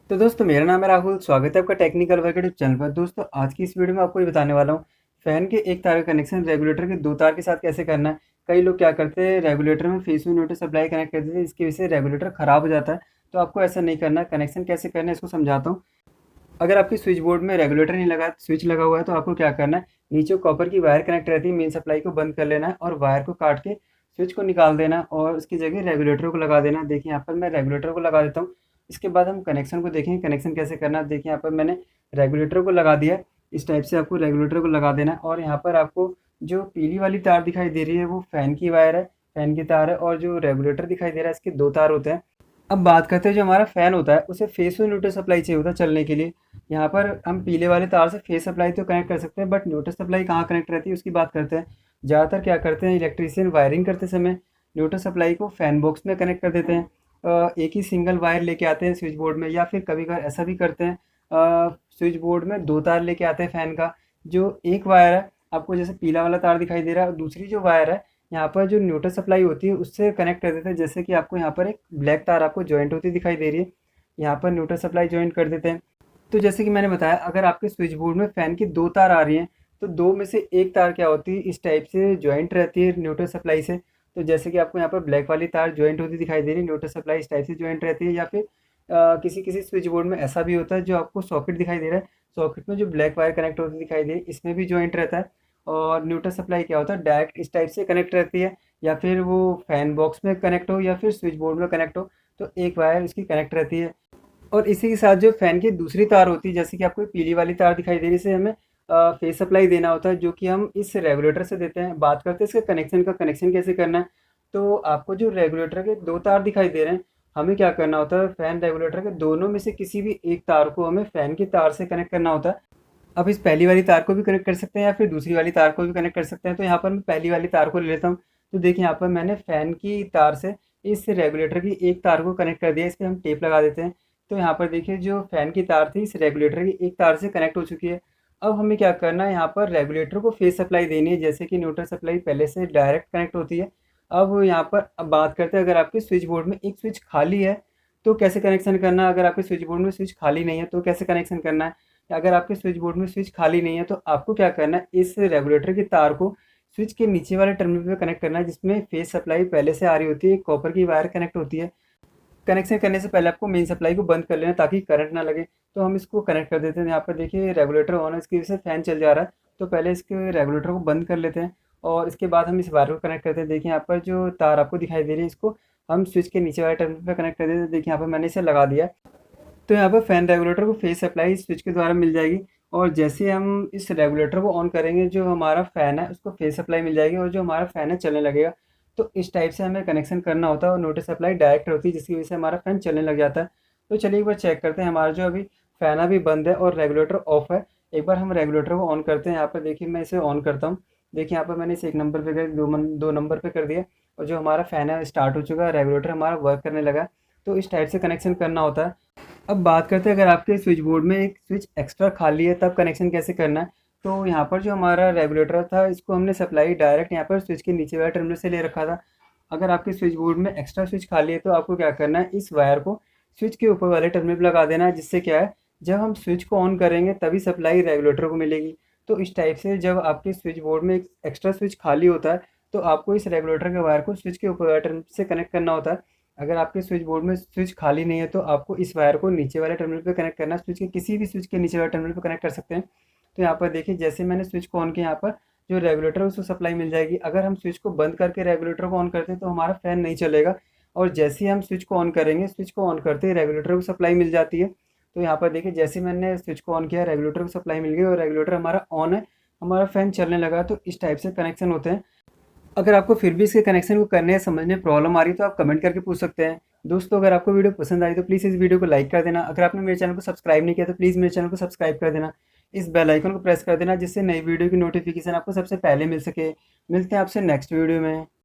तो दोस्तों मेरा नाम है राहुल, स्वागत है आपका टेक्निकल वर्क यूट्यूब चैनल पर। दोस्तों आज की इस वीडियो में आपको ये बताने वाला हूँ फ़ैन के एक तार का कनेक्शन रेगुलेटर के दो तार के साथ कैसे करना है। कई लोग क्या करते हैं, रेगुलेटर में फेस में न्यूट्रल सप्लाई कनेक्ट कर देते हैं, इसकी वजह से रेगुलेटर ख़राब हो जाता है। तो आपको ऐसा नहीं करना है। कनेक्शन कैसे करना है इसको समझाता हूँ। अगर आपकी स्विच बोर्ड में रेगुलेटर नहीं लगा, स्विच लगा हुआ है, तो आपको क्या करना है, नीचे कॉपर की वायर कनेक्ट रहती है, मेन सप्लाई को बंद कर लेना है और वायर को काट के स्विच को निकाल देना है और उसकी जगह रेगुलेटर को लगा देना है। देखिए यहाँ पर मैं रेगुलेटर को लगा देता हूँ। इसके बाद हम कनेक्शन को देखेंगे, कनेक्शन कैसे करना है। देखिए यहाँ पर मैंने रेगुलेटर को लगा दिया है। इस टाइप से आपको रेगुलेटर को लगा देना है और यहाँ पर आपको जो पीली वाली तार दिखाई दे रही है वो फ़ैन की वायर है, फ़ैन की तार है, और जो रेगुलेटर दिखाई दे रहा है इसके दो तार होते हैं। अब बात करते हैं, जो हमारा फ़ैन होता है उसे फेस और न्यूट्रल सप्लाई चाहिए होता है चलने के लिए। यहाँ पर हम पीले वाले तार से फेस सप्लाई तो कनेक्ट कर सकते हैं, बट न्यूट्रल सप्लाई कहाँ कनेक्ट रहती है उसकी बात करते हैं। ज़्यादातर क्या करते हैं, इलेक्ट्रीशियन वायरिंग करते समय न्यूट्रल सप्लाई को फ़ैन बॉक्स में कनेक्ट कर देते हैं। एक ही सिंगल वायर लेके आते हैं स्विच बोर्ड में, या फिर कभी कभार ऐसा भी करते हैं, स्विच बोर्ड में दो तार लेके आते हैं फ़ैन का। जो एक वायर है, आपको जैसे पीला वाला तार दिखाई दे रहा है, और दूसरी जो वायर है यहाँ पर जो न्यूट्रल सप्लाई होती है उससे कनेक्ट कर देते हैं। जैसे कि आपको यहाँ पर एक ब्लैक तार आपको जॉइंट होती दिखाई दे रही है, यहाँ पर न्यूट्रल सप्लाई जॉइंट कर देते हैं। तो जैसे कि मैंने बताया, अगर आपके स्विच बोर्ड में फ़ैन की दो तार आ रही हैं, तो दो में से एक तार क्या होती है, इस टाइप से जॉइंट रहती है न्यूट्रल सप्लाई से। तो जैसे कि आपको यहाँ पर ब्लैक वाली तार जॉइंट होती दिखाई दे रही है, न्यूट्रल सप्लाई इस टाइप से जॉइंट रहती है। या फिर किसी किसी स्विच बोर्ड में ऐसा भी होता है, जो आपको सॉकेट दिखाई दे रहा है, सॉकेट में जो ब्लैक वायर कनेक्ट होती दिखाई दे रही है, इसमें भी जॉइंट रहता है। और न्यूट्रल सप्लाई क्या होता है, डायरेक्ट इस टाइप से कनेक्ट रहती है, या फिर वो फैन बॉक्स में कनेक्ट हो या फिर स्विच बोर्ड में कनेक्ट हो, तो एक वायर इसकी कनेक्ट रहती है। और इसी के साथ जो फैन की दूसरी तार होती है, जैसे कि आपको पीली वाली तार दिखाई दे रही है, इसे हमें फेस सप्लाई देना होता है, जो कि हम इस रेगुलेटर से देते हैं। बात करते हैं इसके कनेक्शन का, कनेक्शन कैसे करना है। तो आपको जो रेगुलेटर के दो तार दिखाई दे रहे हैं, हमें क्या करना होता है, फैन रेगुलेटर के दोनों में से किसी भी एक तार को हमें फैन की तार से कनेक्ट करना होता है। अब इस पहली वाली तार को भी कनेक्ट कर सकते हैं, या फिर दूसरी वाली तार को भी कनेक्ट कर सकते हैं। तो यहाँ पर मैं पहली वाली तार को ले लेता हूँ। तो देखिए यहाँ पर मैंने फ़ैन की तार से इस रेगुलेटर की एक तार को कनेक्ट कर दिया। इस पे हम टेप लगा देते हैं। तो यहाँ पर देखिए, जो फ़ैन की तार थी इस रेगुलेटर की एक तार से कनेक्ट हो चुकी है। अब हमें क्या करना है, यहाँ पर रेगुलेटर को फेस सप्लाई देनी है, जैसे कि न्यूट्रल सप्लाई पहले से डायरेक्ट कनेक्ट होती है। अब यहाँ पर अब बात करते हैं, अगर आपके स्विच बोर्ड में एक स्विच खाली है तो कैसे कनेक्शन करना है। अगर आपके स्विच बोर्ड में स्विच खाली नहीं है तो कैसे कनेक्शन करना है। अगर आपके स्विच बोर्ड में स्विच खाली नहीं है, तो आपको क्या करना है, इस रेगुलेटर की तार को स्विच के नीचे वाले टर्मिनल पे कनेक्ट करना है, जिसमें फेस सप्लाई पहले से आ रही होती है, कॉपर की वायर कनेक्ट होती है। कनेक्शन करने से पहले आपको मेन सप्लाई को बंद कर लेना, ताकि करंट ना लगे। तो हम इसको कनेक्ट कर देते हैं। यहाँ पर देखिए रेगुलेटर ऑन है, इसकी वजह से फ़ैन चल जा रहा है। तो पहले इसके रेगुलेटर को बंद कर लेते हैं, और इसके बाद हम इस वायर को कनेक्ट करते हैं। देखिए यहाँ पर जो तार आपको दिखाई दे रही है, इसको हम स्विच के नीचे वाले टर्मिनल पे कनेक्ट कर देते हैं। देखिए यहाँ पर मैंने इसे लगा दिया। तो यहाँ पर फ़ैन रेगुलेटर को फेस सप्लाई स्विच के द्वारा मिल जाएगी। और जैसे हम इस रेगुलेटर को ऑन करेंगे, जो हमारा फ़ैन है उसको फेस सप्लाई मिल जाएगी, और जो हमारा फ़ैन है चलने लगेगा। तो इस टाइप से हमें कनेक्शन करना होता है, और नोटिस सप्लाई डायरेक्ट होती है, जिसकी वजह से हमारा फ़ैन चलने लग जाता है। तो चलिए एक बार चेक करते हैं। हमारा जो अभी फ़ैन अभी बंद है और रेगुलेटर ऑफ है। एक बार हम रेगुलेटर को ऑन करते हैं। यहाँ पर देखिए मैं इसे ऑन करता हूँ। देखिए यहाँ पर मैंने इसे एक नंबर पे कर, दो नंबर पे कर दिया, और जो हमारा फ़ैन है स्टार्ट हो चुका है, रेगुलेटर हमारा वर्क करने लगा। तो इस टाइप से कनेक्शन करना होता है। अब बात करते हैं, अगर आपके स्विच बोर्ड में एक स्विच एक्स्ट्रा खाली है, तब कनेक्शन कैसे करना है। तो यहाँ पर जो हमारा रेगुलेटर था, इसको हमने सप्लाई डायरेक्ट यहाँ पर स्विच के नीचे वाले टर्मिनल से ले रखा था। अगर आपके स्विच बोर्ड में एक्स्ट्रा स्विच खाली है, तो आपको क्या करना है, इस वायर को स्विच के ऊपर वाले टर्मिनल पर लगा देना है। जिससे क्या है, जब हम स्विच को ऑन करेंगे तभी सप्लाई रेगुलेटर को मिलेगी। तो इस टाइप से जब आपके स्विच बोर्ड में एक एक्स्ट्रा स्विच खाली होता है, तो आपको इस रेगुलेटर के वायर को स्विच के ऊपर वाले टर्मिनल से कनेक्ट करना होता है। अगर आपके स्विच बोर्ड में स्विच खाली नहीं है, तो आपको इस वायर को नीचे वाले टर्मिनल पे कनेक्ट करना है। स्विच के किसी भी स्विच के नीचे वाले टर्मिनल पे कनेक्ट कर सकते हैं। तो यहाँ पर देखिए, जैसे मैंने स्विच को ऑन किया, यहाँ पर जो रेगुलेटर है उसको सप्लाई मिल जाएगी। अगर हम स्विच को बंद करके रेगुलेटर को ऑन करते हैं, तो हमारा फ़ैन नहीं चलेगा। और जैसे ही हम स्विच को ऑन करेंगे, स्विच को ऑन करते ही रेगुलेटर को सप्लाई मिल जाती है। तो यहाँ पर देखिए, जैसे मैंने स्विच को ऑन किया, रेगुलेटर को सप्लाई मिल गई और रेगुलेटर हमारा ऑन है, हमारा फ़ैन चलने लगा। तो इस टाइप से कनेक्शन होते हैं। अगर आपको फिर भी इसके कनेक्शन को करने या समझने में प्रॉब्लम आ रही है, तो आप कमेंट करके पूछ सकते हैं। दोस्तों अगर आपको वीडियो पसंद आई तो प्लीज़ इस वीडियो को लाइक कर देना। अगर आपने मेरे चैनल को सब्सक्राइब नहीं किया तो प्लीज़ मेरे चैनल को सब्सक्राइब कर देना। इस बेल आइकन को प्रेस कर देना, जिससे नई वीडियो की नोटिफिकेशन आपको सबसे पहले मिल सके। मिलते हैं आपसे नेक्स्ट वीडियो में।